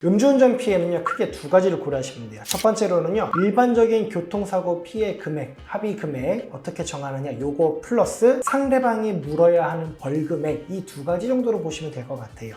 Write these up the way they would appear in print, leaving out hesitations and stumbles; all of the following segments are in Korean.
음주운전 피해는요, 크게 두 가지를 고려하시면 돼요. 첫 번째로는요, 일반적인 교통사고 피해 금액, 합의 금액 어떻게 정하느냐, 요거 플러스 상대방이 물어야 하는 벌금액, 이 두 가지 정도로 보시면 될 것 같아요.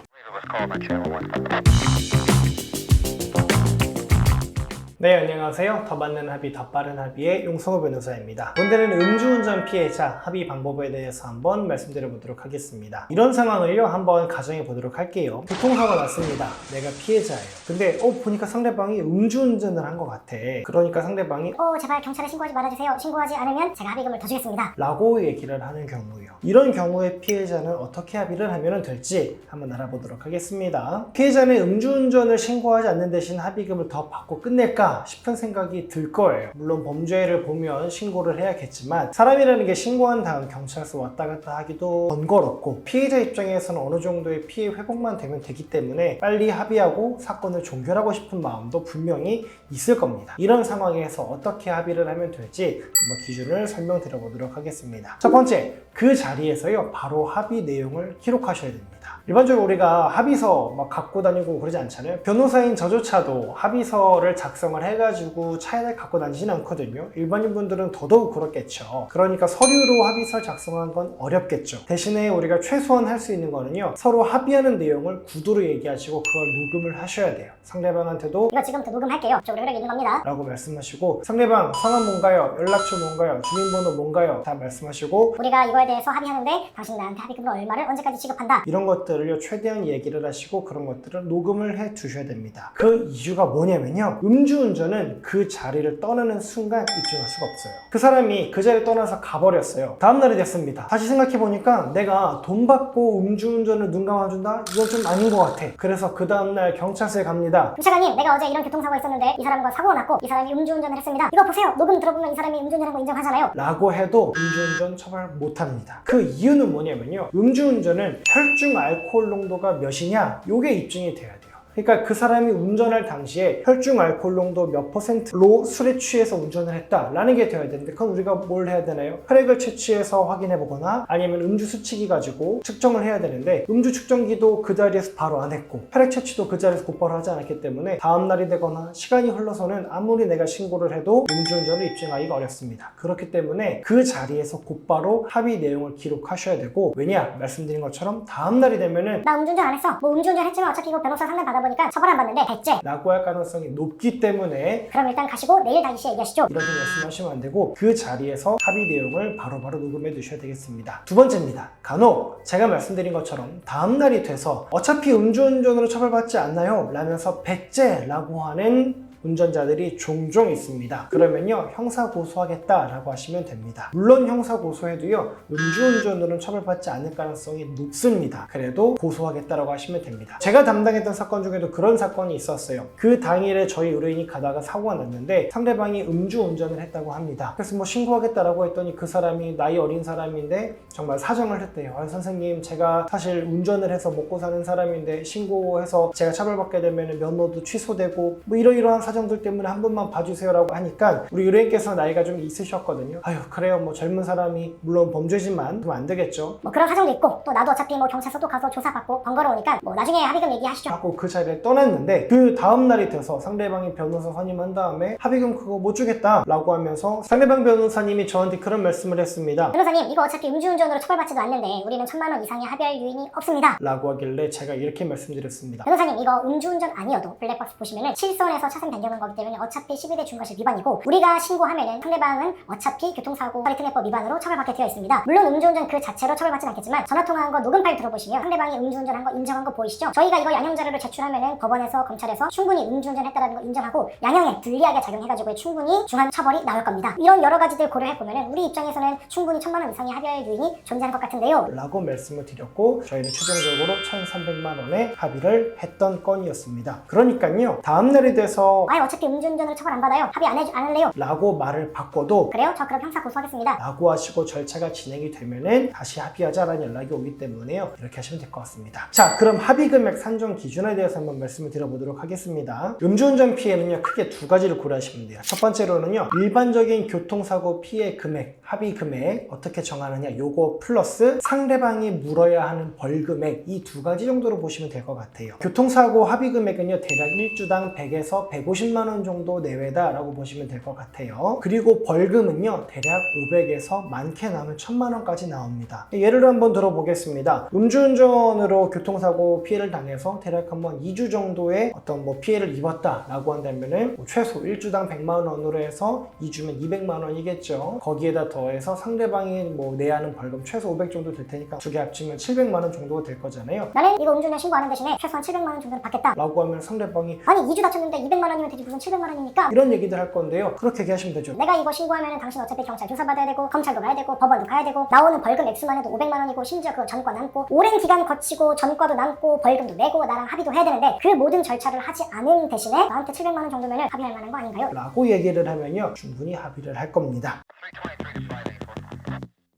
네, 안녕하세요. 더 맞는 합의, 더 빠른 합의의 용성호 변호사입니다. 오늘은 음주운전 피해자 합의 방법에 대해서 한번 말씀드려보도록 하겠습니다. 이런 상황을요, 한번 가정해 보도록 할게요. 교통사고 났습니다. 내가 피해자예요. 근데 보니까 상대방이 음주운전을 한 것 같아. 그러니까 상대방이 제발 경찰에 신고하지 말아주세요. 신고하지 않으면 제가 합의금을 더 주겠습니다. 라고 얘기를 하는 경우요. 이런 경우에 피해자는 어떻게 합의를 하면 될지 한번 알아보도록 하겠습니다. 피해자는 음주운전을 신고하지 않는 대신 합의금을 더 받고 끝낼까 싶은 생각이 들 거예요. 물론 범죄를 보면 신고를 해야겠지만 사람이라는 게 신고한 다음 경찰서 왔다 갔다 하기도 번거롭고 피해자 입장에서는 어느 정도의 피해 회복만 되면 되기 때문에 빨리 합의하고 사건을 종결하고 싶은 마음도 분명히 있을 겁니다. 이런 상황에서 어떻게 합의를 하면 될지 한번 기준을 설명드려 보도록 하겠습니다. 첫 번째, 그 자리에서요, 바로 합의 내용을 기록하셔야 됩니다. 일반적으로 우리가 합의서 막 갖고 다니고 그러지 않잖아요. 변호사인 저조차도 합의서를 작성을 해가지고 차에다 갖고 다니진 않거든요. 일반인 분들은 더더욱 그렇겠죠. 그러니까 서류로 합의서를 작성한 건 어렵겠죠. 대신에 우리가 최소한 할 수 있는 거는요, 서로 합의하는 내용을 구두로 얘기하시고 그걸 녹음을 하셔야 돼요. 상대방한테도 이거 지금부터 녹음할게요. 이쪽으로 이렇게 있는 겁니다. 라고 말씀하시고, 상대방 성함 뭔가요? 연락처 뭔가요? 주민번호 뭔가요? 다 말씀하시고, 우리가 이거에 대해서 합의하는데 당신 나한테 합의금을 얼마를 언제까지 지급한다. 이런 것들을요, 최대한 얘기를 하시고 그런 것들을 녹음을 해 두셔야 됩니다. 그 이유가 뭐냐면요, 음주운전은 그 자리를 떠나는 순간 입증할 수가 없어요. 그 사람이 그 자리를 떠나서 가버렸어요. 다음날이 됐습니다. 다시 생각해보니까 내가 돈 받고 음주운전을 눈 감아준다? 이건 좀 아닌 것 같아. 그래서 그 다음날 경찰서에 갑니다. 경찰관님, 내가 어제 이런 교통사고가 있었는데 이 사람과 사고가 났고 이 사람이 음주운전을 했습니다. 이거 보세요. 녹음 들어보면 이 사람이 음주운전한 거 인정하잖아요. 라고 해도 음주운전 처벌 못합니다. 그 이유는 뭐냐면요, 음주운전은 혈중 알코올 농도가 몇이냐, 요게 입증이 돼야 돼요. 그러니까 그 사람이 운전할 당시에 혈중 알코올 농도 몇 %로 술에 취해서 운전을 했다라는 게 되어야 되는데, 그건 우리가 뭘 해야 되나요? 혈액을 채취해서 확인해 보거나 아니면 음주 수치기 가지고 측정을 해야 되는데, 음주 측정기도 그 자리에서 바로 안 했고 혈액 채취도 그 자리에서 곧바로 하지 않았기 때문에 다음날이 되거나 시간이 흘러서는 아무리 내가 신고를 해도 음주운전을 입증하기가 어렵습니다. 그렇기 때문에 그 자리에서 곧바로 합의 내용을 기록하셔야 되고, 왜냐? 말씀드린 것처럼 다음날이 되면은 나 음주운전 안 했어. 뭐 음주운전 했지만 어차피 이거 변호사 상담 받아보니까 처벌 안 받는데 됐지? 라고 할 가능성이 높기 때문에 그럼 일단 가시고 내일 다시 얘기하시죠. 이렇게 말씀하시면 안 되고, 그 자리에서 합의 내용을 바로바로 녹음해 두셔야 되겠습니다. 두 번째입니다. 간혹 제가 말씀드린 것처럼 다음날이 돼서 어차피 음주운전으로 처벌받지 않나요? 라면서 배째라고 하는 운전자들이 종종 있습니다. 그러면요, 형사 고소하겠다라고 하시면 됩니다. 물론 형사 고소해도요, 음주운전으로는 처벌받지 않을 가능성이 높습니다. 그래도 고소하겠다라고 하시면 됩니다. 제가 담당했던 사건 중에도 그런 사건이 있었어요. 그 당일에 저희 의뢰인이 가다가 사고가 났는데 상대방이 음주운전을 했다고 합니다. 그래서 뭐 신고하겠다라고 했더니 그 사람이 나이 어린 사람인데 정말 사정을 했대요. 선생님, 제가 사실 운전을 해서 먹고 사는 사람인데 신고해서 제가 처벌받게 되면 면허도 취소되고 뭐 이러이러한 사정들 때문에 한 번만 봐주세요라고 하니까 우리 의뢰인께서 나이가 좀 있으셨거든요. 아유, 그래요, 뭐 젊은 사람이 물론 범죄지만 그럼 안 되겠죠. 뭐 그런 사정도 있고 또 나도 어차피 뭐 경찰서 또 가서 조사받고 번거로우니까 뭐 나중에 합의금 얘기하시죠. 하고 그 자리를 떠났는데, 그 다음날이 돼서 상대방이 변호사 선임한 다음에 합의금 그거 못 주겠다 라고 하면서 상대방 변호사님이 저한테 그런 말씀을 했습니다. 변호사님, 이거 어차피 음주운전으로 처벌받지도 않는데 우리는 1,000만 원 이상의 합의할 유인이 없습니다. 라고 하길래 제가 이렇게 말씀드렸습니다. 변호사님, 이거 음주운전 아니어도 블랙박스 보시면은 실손에서 차선 변경한 거기 때문에 어차피 12대 중과실 위반이고, 우리가 신고하면은 상대방은 어차피 교통사고 처리특례법 위반으로 처벌받게 되어 있습니다. 물론 음주운전 그 자체로 처벌받진 않겠지만 전화통화한 거 녹음 파일 들어보시면 상대방이 음주운전한 거 인정한 거 보이시죠? 저희가 이거 양형 자료를 제출하면은 법원에서 검찰에서 충분히 음주운전했다라는 거 인정하고 양형에 불리하게 작용해가지고 충분히 중한 처벌이 나올 겁니다. 이런 여러 가지들 고려해 보면은 우리 입장에서는 충분히 1,000만 원 이상의 합의할 유인이 존재하는 것 같은데요. 라고 말씀을 드렸고, 저희는 최종적으로 1,300만 원의 합의를 했던 건이었습니다. 그러니까요, 다음날이 돼서 아예 어차피 음주운전으로 처벌 안 받아요. 합의 안 할래요. 라고 말을 바꿔도 그래요? 저 그럼 형사 고소하겠습니다. 라고 하시고 절차가 진행이 되면은 다시 합의하자라는 연락이 오기 때문에요. 이렇게 하시면 될 것 같습니다. 자, 그럼 합의 금액 산정 기준에 대해서 한번 말씀을 드려보도록 하겠습니다. 음주운전 피해는요, 크게 두 가지를 고려하시면 돼요. 첫 번째로는요, 일반적인 교통사고 피해 금액, 합의 금액 어떻게 정하느냐, 요거 플러스 상대방이 물어야 하는 벌금액, 이 두 가지 정도로 보시면 될 것 같아요. 교통사고 합의 금액은요, 대략 1주당 100에서 150만 원 정도 내외다 라고 보시면 될 것 같아요. 그리고 벌금은요, 대략 500에서 많게 나오면 1000만 원까지 나옵니다. 예를 한번 들어보겠습니다. 음주운전으로 교통사고 피해를 당해서 대략 한번 2주 정도의 어떤 피해를 입었다 라고 한다면은 최소 1주당 100만 원으로 해서 2주면 200만 원이겠죠. 거기에다 더해서 상대방이 내야 하는 벌금 최소 500 정도 될 테니까 두 개 합치면 700만 원 정도가 될 거잖아요. 나는 이거 음주운전 신고하는 대신에 최소한 700만 원 정도는 받겠다. 라고 하면 상대방이 아니 2주 다쳤는데 200만 원이면 되지 무슨 700만 원입니까? 이런 얘기들 할 건데요. 그렇게 얘기하시면 되죠. 내가 이거 신고하면 당신 어차피 경찰 조사받아야 되고 검찰도 가야 되고 법원도 가야 되고 나오는 벌금 액수만 해도 500만 원이고 심지어 그 전과 남고 오랜 기간 거치고 전과도 남고 벌금도 내고 나랑 합의도 해야 되는데 그 모든 절차를 하지 않은 대신에 나한테 700만 원 정도면 합의할 만한 거 아닌가요? 라고 얘기를 하면요, 충분히 합의를 할 겁니다.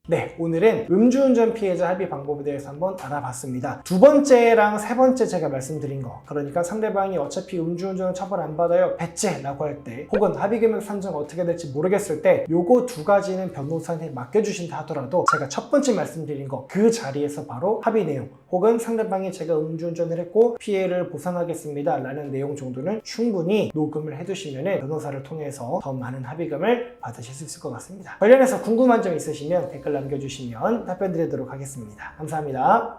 네, 오늘은 음주운전 피해자 합의 방법에 대해서 한번 알아봤습니다. 두 번째랑 세 번째 제가 말씀드린 거, 그러니까 상대방이 어차피 음주운전은 처벌 안 받아요, 배째라고 할 때, 혹은 합의금액 산정 어떻게 될지 모르겠을 때, 요거 두 가지는 변호사한테 맡겨주신다 하더라도 제가 첫 번째 말씀드린 거, 그 자리에서 바로 합의 내용, 혹은 상대방이 제가 음주운전을 했고 피해를 보상하겠습니다 라는 내용 정도는 충분히 녹음을 해두시면 변호사를 통해서 더 많은 합의금을 받으실 수 있을 것 같습니다. 관련해서 궁금한 점 있으시면 댓글 남겨주시면 답변 드리도록 하겠습니다. 감사합니다.